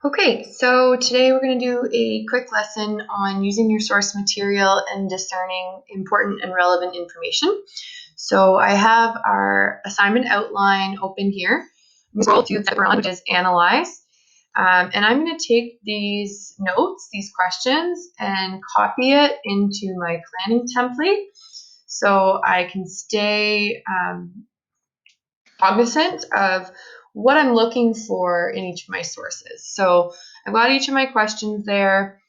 Okay, so today we're going to do a quick lesson on using your source material and discerning important and relevant information. So I have our assignment outline open here. I'm going to that we're on, which is analyze. And I'm going to take these notes, these questions, and copy it into my planning template so I can stay cognizant of what I'm looking for in each of my sources. So I've got each of my questions there.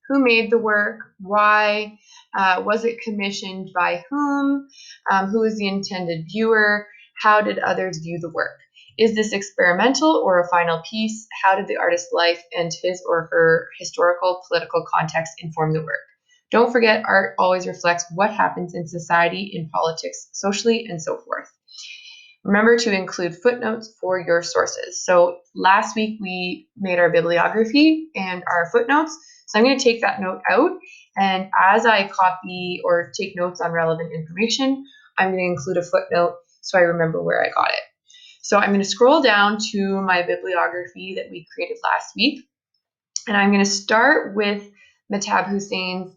Who made the work? Why? Was it commissioned by whom? Who is the intended viewer? How did others view the work? Is this experimental or a final piece? How did the artist's life and his or her historical, political context inform the work? Don't forget, art always reflects what happens in society, in politics, socially, and so forth. Remember to include footnotes for your sources. So last week we made our bibliography and our footnotes. So I'm going to take that note out, and as I copy or take notes on relevant information, I'm going to include a footnote so I remember where I got it. So I'm going to scroll down to my bibliography that we created last week, and I'm going to start with Mehtab Hussein's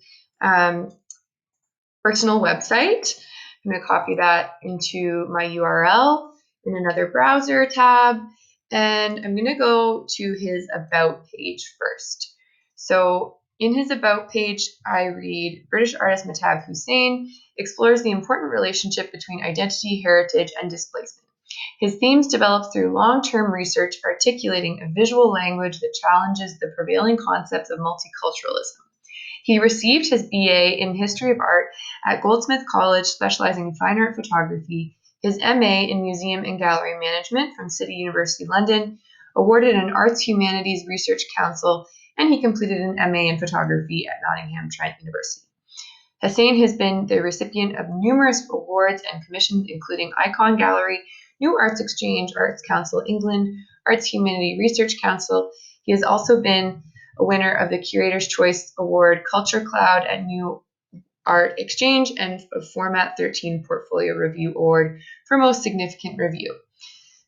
personal website. I'm going to copy that into my URL in another browser tab, and I'm going to go to his About page first. So in his About page, I read, British artist Mehtab Hussein explores the important relationship between identity, heritage, and displacement. His themes develop through long-term research articulating a visual language that challenges the prevailing concepts of multiculturalism. He received his BA in History of Art at Goldsmith College, specializing in fine art photography, his MA in Museum and Gallery Management from City University London, awarded an Arts Humanities Research Council, and he completed an MA in photography at Nottingham Trent University. Hussein has been the recipient of numerous awards and commissions, including Icon Gallery, New Arts Exchange, Arts Council England, Arts Humanity Research Council. He has also been a winner of the Curator's Choice Award, Culture Cloud at New Art Exchange, and a Format 13 Portfolio Review Award for Most Significant Review.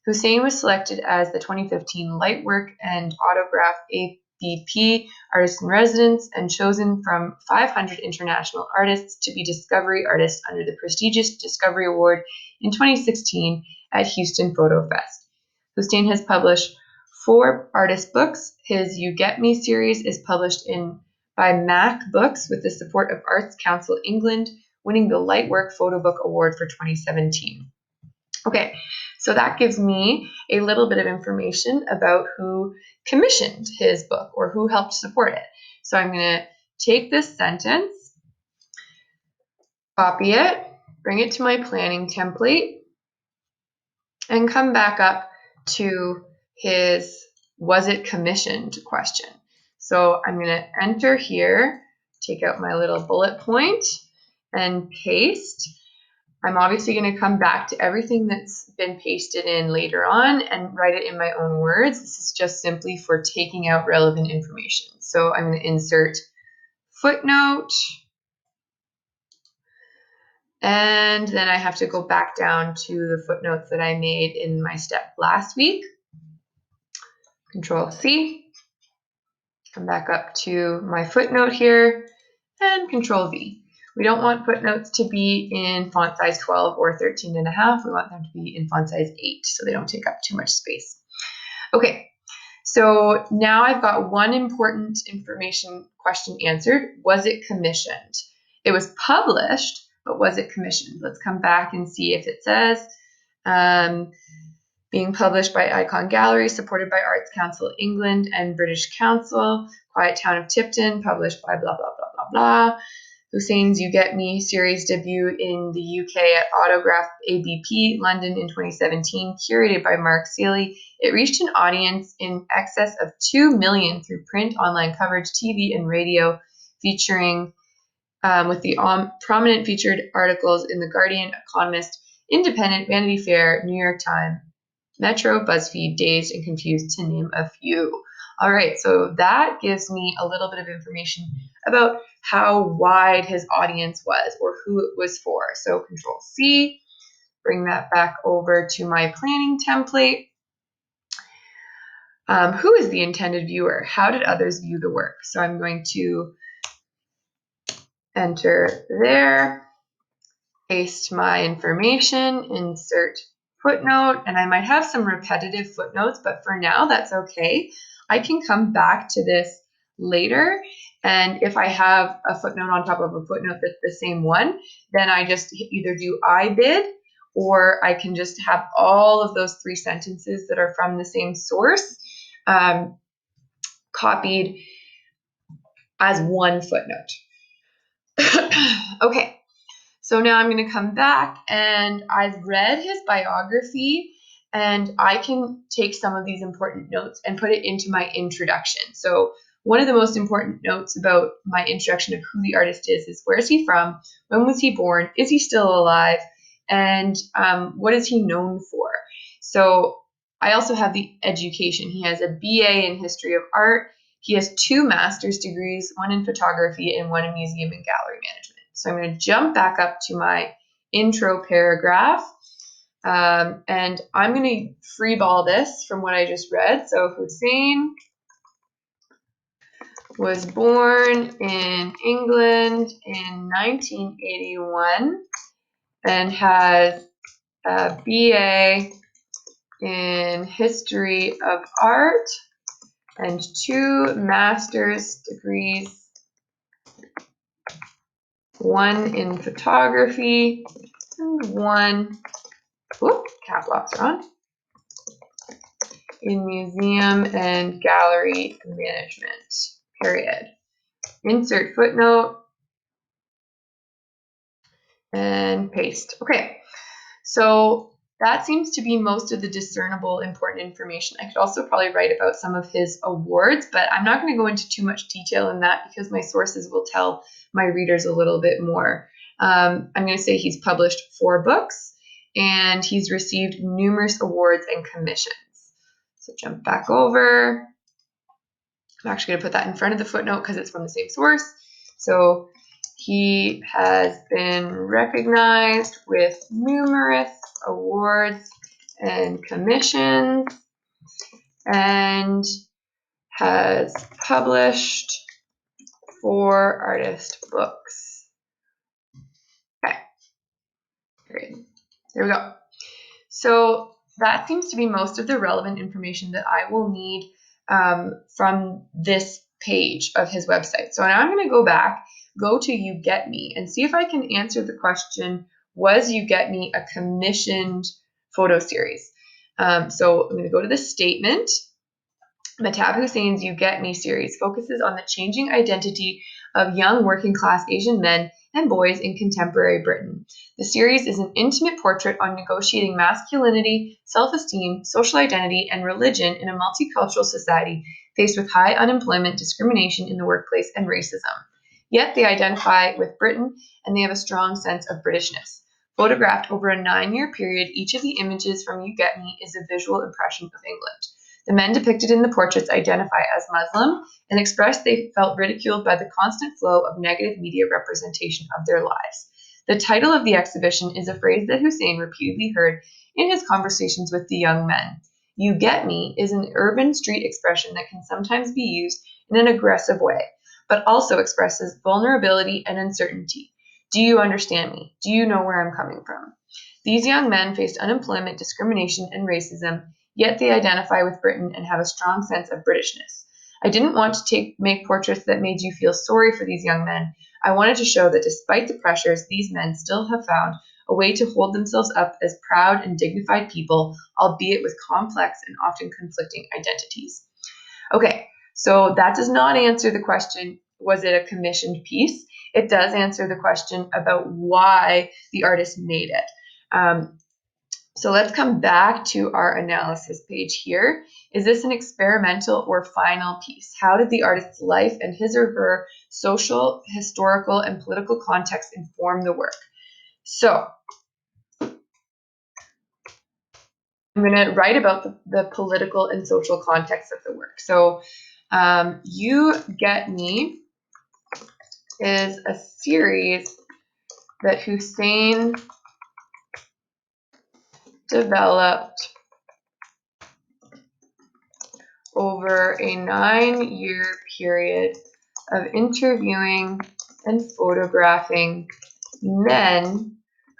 Hussein was selected as the 2015 Lightwork and Autograph ABP Artist in Residence and chosen from 500 international artists to be Discovery Artist under the prestigious Discovery Award in 2016 at Houston Photo Fest. Hussein has published 4 artist books. His You Get Me series is published by Mac Books with the support of Arts Council England, winning the Lightwork Photo Book Award for 2017. Okay, so that gives me a little bit of information about who commissioned his book or who helped support it. So I'm going to take this sentence, copy it, bring it to my planning template, and come back up to his was it commissioned question. So I'm going to enter here, take out my little bullet point, and paste. I'm obviously going to come back to everything that's been pasted in later on and write it in my own words. This is just simply for taking out relevant information. So I'm going to insert footnote, and then I have to go back down to the footnotes that I made in my step last week. Control C, come back up to my footnote here, and Control V. We don't want footnotes to be in font size 12 or 13.5. We want them to be in font size 8 so they don't take up too much space. Okay, so now I've got one important information question answered. Was it commissioned? It was published, but was it commissioned? Let's come back and see if it says being published by Icon Gallery, supported by Arts Council England and British Council, Quiet Town of Tipton, published by blah, blah, blah, blah, blah. Hussein's You Get Me series debut in the UK at Autograph ABP, London in 2017, curated by Mark Seeley. It reached an audience in excess of 2 million through print, online coverage, TV, and radio, featuring with the prominent featured articles in The Guardian, Economist, Independent, Vanity Fair, New York Times, Metro, BuzzFeed, Dazed, and Confused, to name a few. All right, so that gives me a little bit of information about how wide his audience was or who it was for. So Control C, bring that back over to my planning template. Who is the intended viewer? How did others view the work? So I'm going to enter there, paste my information, insert footnote, and I might have some repetitive footnotes, but for now that's okay. I can come back to this later, and if I have a footnote on top of a footnote that's the same one, then I just either do I bid, or I can just have all of those 3 sentences that are from the same source copied as one footnote. Okay. So now I'm going to come back, and I've read his biography, and I can take some of these important notes and put it into my introduction. So one of the most important notes about my introduction of who the artist is where is he from, when was he born, is he still alive, and what is he known for? So I also have the education. He has a BA in history of art. He has 2 master's degrees, one in photography and one in museum and gallery management. So I'm going to jump back up to my intro paragraph, and I'm going to freeball this from what I just read. So Hussein was born in England in 1981 and has a BA in history of art and 2 master's degrees, one in photography and one, cap locks are on, in museum and gallery management, period. Insert footnote and paste. Okay, so that seems to be most of the discernible important information. I could also probably write about some of his awards, but I'm not going to go into too much detail in that because my sources will tell my readers a little bit more. I'm going to say he's published 4 books and he's received numerous awards and commissions. So jump back over. I'm actually going to put that in front of the footnote because it's from the same source. So he has been recognized with numerous awards and commissions and has published 4 artist books. Okay, great. There we go. So that seems to be most of the relevant information that I will need from this page of his website. So now I'm going to go back, go to You Get Me, and see if I can answer the question, was You Get Me a commissioned photo series? So I'm going to go to the statement. Mahtab Hussein's You Get Me series focuses on the changing identity of young working class Asian men and boys in contemporary Britain. The series is an intimate portrait on negotiating masculinity, self-esteem, social identity, and religion in a multicultural society faced with high unemployment, discrimination in the workplace, and racism. Yet they identify with Britain and they have a strong sense of Britishness. Photographed over a 9-year period, each of the images from You Get Me is a visual impression of England. The men depicted in the portraits identify as Muslim and express they felt ridiculed by the constant flow of negative media representation of their lives. The title of the exhibition is a phrase that Hussein repeatedly heard in his conversations with the young men. You get me is an urban street expression that can sometimes be used in an aggressive way, but also expresses vulnerability and uncertainty. Do you understand me? Do you know where I'm coming from? These young men faced unemployment, discrimination, and racism, yet they identify with Britain and have a strong sense of Britishness. I didn't want to make portraits that made you feel sorry for these young men. I wanted to show that despite the pressures, these men still have found a way to hold themselves up as proud and dignified people, albeit with complex and often conflicting identities. Okay, so that does not answer the question, was it a commissioned piece? It does answer the question about why the artist made it. So let's come back to our analysis page here. Is this an experimental or final piece? How did the artist's life and his or her social, historical, and political context inform the work? So I'm going to write about the political and social context of the work. So You Get Me is a series that Hussein developed over a 9-year period of interviewing and photographing men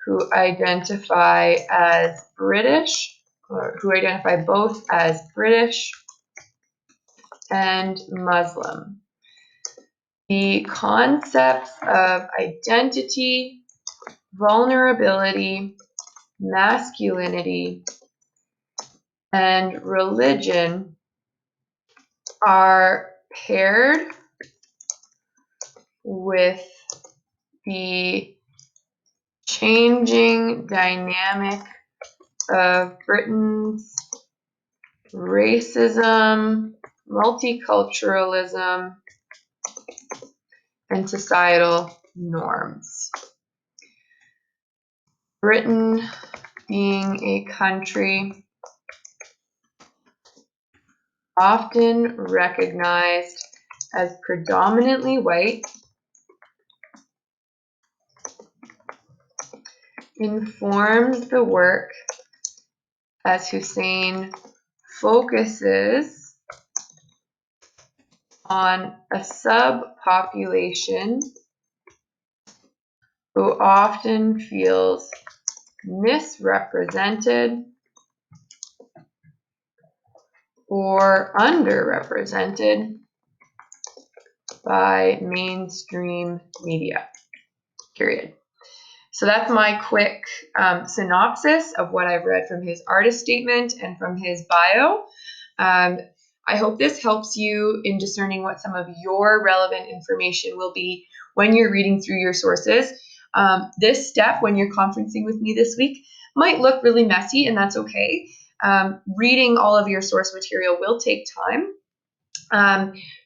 who identify as British, or who identify both as British and Muslim. The concepts of identity, vulnerability, masculinity, and religion are paired with the changing dynamic of Britain's racism, multiculturalism, and societal norms. Britain being a country often recognized as predominantly white, informs the work as Hussein focuses on a subpopulation who often feels misrepresented or underrepresented by mainstream media, period. So that's my quick synopsis of what I've read from his artist statement and from his bio. I hope this helps you in discerning what some of your relevant information will be when you're reading through your sources. This step, when you're conferencing with me this week, might look really messy, and that's okay. Reading all of your source material will take time.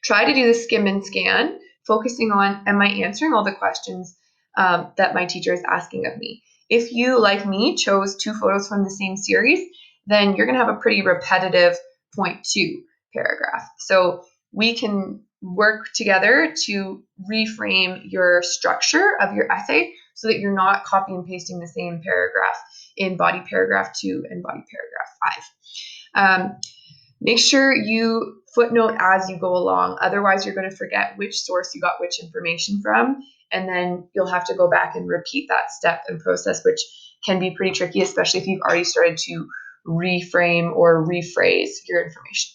Try to do the skim and scan, focusing on, am I answering all the questions that my teacher is asking of me? If you, like me, chose 2 photos from the same series, then you're going to have a pretty repetitive point 2 paragraph. So we can work together to reframe your structure of your essay so that you're not copy and pasting the same paragraph in body paragraph 2 and body paragraph 5. Make sure you footnote as you go along. Otherwise, you're going to forget which source you got which information from, and then you'll have to go back and repeat that step and process, which can be pretty tricky, especially if you've already started to reframe or rephrase your information.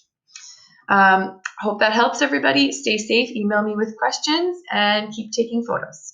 Hope that helps, everybody. Stay safe, email me with questions, and keep taking photos.